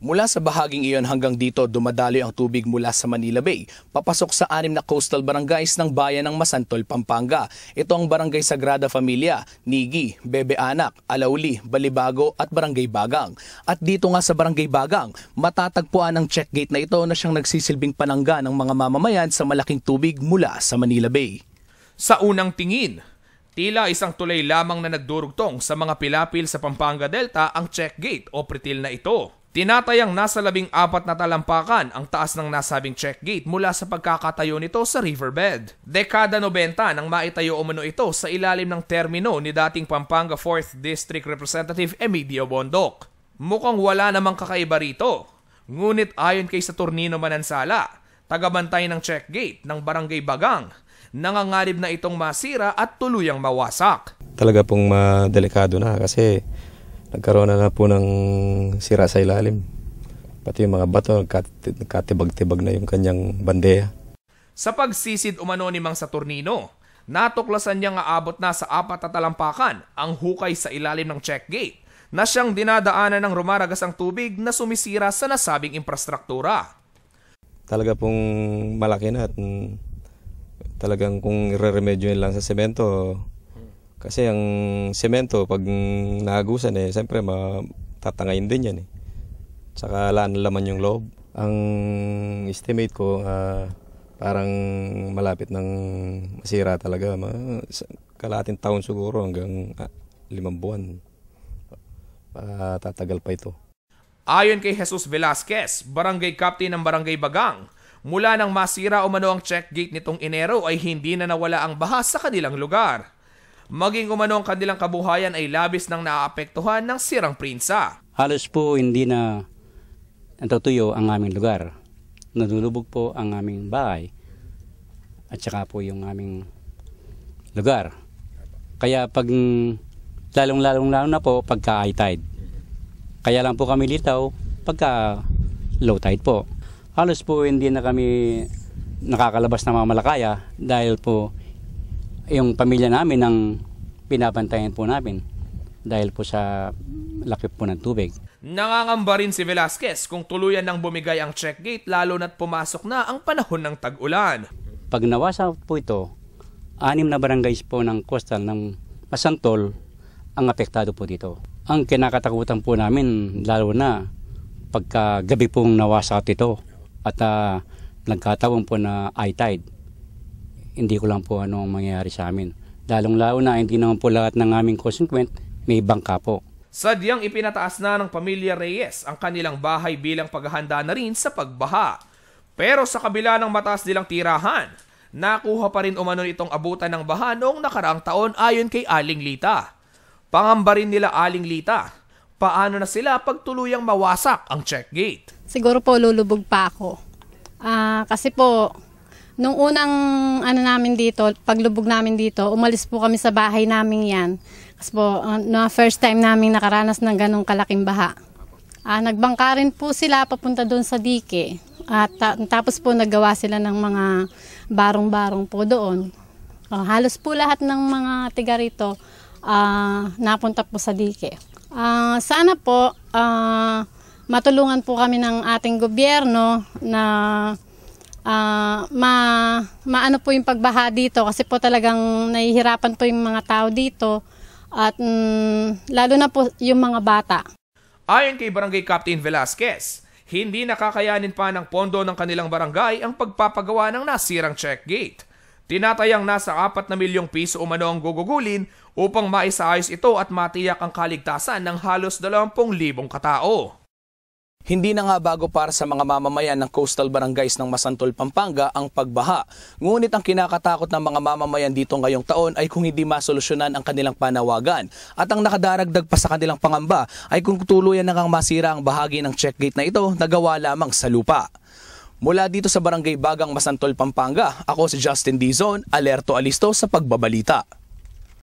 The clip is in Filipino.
Mula sa bahaging iyon hanggang dito, dumadaloy ang tubig mula sa Manila Bay, papasok sa 6 na coastal barangays ng bayan ng Masantol, Pampanga. Ito ang Barangay Sagrada Familia, Nigi, Bebe Anak, Alauli, Balibago at Barangay Bagang. At dito nga sa Barangay Bagang, matatagpuan ang check gate na ito na siyang nagsisilbing panangga ng mga mamamayan sa malaking tubig mula sa Manila Bay. Sa unang tingin, tila isang tulay lamang na nagdurugtong sa mga pilapil sa Pampanga Delta ang check gate o pretil na ito. Tinatayang nasa 14 na talampakan ang taas ng nasabing check gate mula sa pagkakatayo nito sa riverbed. Dekada 90 nang maitayo umano ito sa ilalim ng termino ni dating Pampanga 4th District Representative Emidio Bondoc. Mukhang wala namang kakaiba rito. Ngunit ayon kay Saturnino Manansala, tagabantay ng check gate ng Barangay Bagang, nangangarib na itong masira at tuluyang mawasak. Talaga pong delikado na kasi nagkaroon na po ng sira sa ilalim. Pati yung mga bato, nagkatibag-tibag na yung kanyang bandeya. Sa pagsisid umano ni Mang Saturnino, natuklasan niyang aabot na sa 4 na talampakan ang hukay sa ilalim ng check gate na siyang dinadaanan ng rumaragas ang tubig na sumisira sa nasabing infrastruktura. Talaga pong malaki na at talagang kung ireremedyo lang sa semento. Kasi ang semento, pag naagusan siyempre matatangayin din yan Tsaka laan laman yung loob. Ang estimate ko, parang malapit ng masira talaga. Kalahating taon siguro hanggang 5 buwan. Tatagal pa ito. Ayon kay Jesus Velasquez, barangay captain ng Barangay Bagang, mula nang masira umano ang check gate nitong Enero ay hindi na nawala ang baha sa kanilang lugar. Maging umano ang kanilang kabuhayan ay labis nang naaapektuhan ng sirang prinsa. Halos po hindi na natutuyo ang aming lugar. Nalulubog po ang aming bahay at saka po yung aming lugar. Kaya pag lalong na po pagka high tide. Kaya lang po kami litaw pagka low tide po. Halos po hindi na kami nakakalabas ng mga Malakaya dahil po yung pamilya namin ang pinapantayan po namin dahil po sa laki po ng tubig. Nangangamba rin si Velasquez kung tuluyan nang bumigay ang check gate lalo na't pumasok na ang panahon ng tag-ulan. Pag nawasa po ito, 6 na barangays po ng coastal ng Masantol ang apektado po dito. Ang kinakatakutan po namin lalo na pagka gabi pong nawasa ito at nagkataon po na high tide. Hindi ko lang po ano ang mangyayari sa amin. Lalong-lalo na hindi naman po lahat ng aming consequent may bangka po. Sadyang ipinataas na ng pamilya Reyes ang kanilang bahay bilang paghahanda na rin sa pagbaha. Pero sa kabila ng mataas nilang tirahan, nakuha pa rin umano itong abutan ng baha noong nakaraang taon ayon kay Aling Lita. Pangamba rin nila Aling Lita, paano na sila pag tuluyang mawasak ang check gate? Siguro po lulubog pa ako. Kasi po, nung unang namin dito, paglubog namin dito, umalis po kami sa bahay namin yan. Kasi po, first time namin nakaranas ng ganong kalaking baha. Nagbangka rin po sila papunta doon sa dike. At tapos po naggawa sila ng mga barong-barong po doon. Halos po lahat ng mga tiga rito napunta po sa dike. Sana po matulungan po kami ng ating gobyerno na maano po yung pagbaha dito kasi po talagang nahihirapan po yung mga tao dito at lalo na po yung mga bata. Ayon kay Barangay Captain Velasquez, hindi nakakayanin pa ng pondo ng kanilang barangay ang pagpapagawa ng nasirang check gate. Tinatayang nasa 4 na milyong piso umano ang gugugulin upang maisaayos ito at matiyak ang kaligtasan ng halos 20,000 katao. Hindi na nga bago para sa mga mamamayan ng coastal barangays ng Masantol, Pampanga ang pagbaha. Ngunit ang kinakatakot ng mga mamamayan dito ngayong taon ay kung hindi masolusyonan ang kanilang panawagan. At ang nakadaragdag pa sa kanilang pangamba ay kung tuluyan na ngang masira ang bahagi ng check gate na ito na gawa lamang sa lupa. Mula dito sa Barangay Bagang, Masantol, Pampanga, ako si Justin Dizon, alerto alisto sa pagbabalita.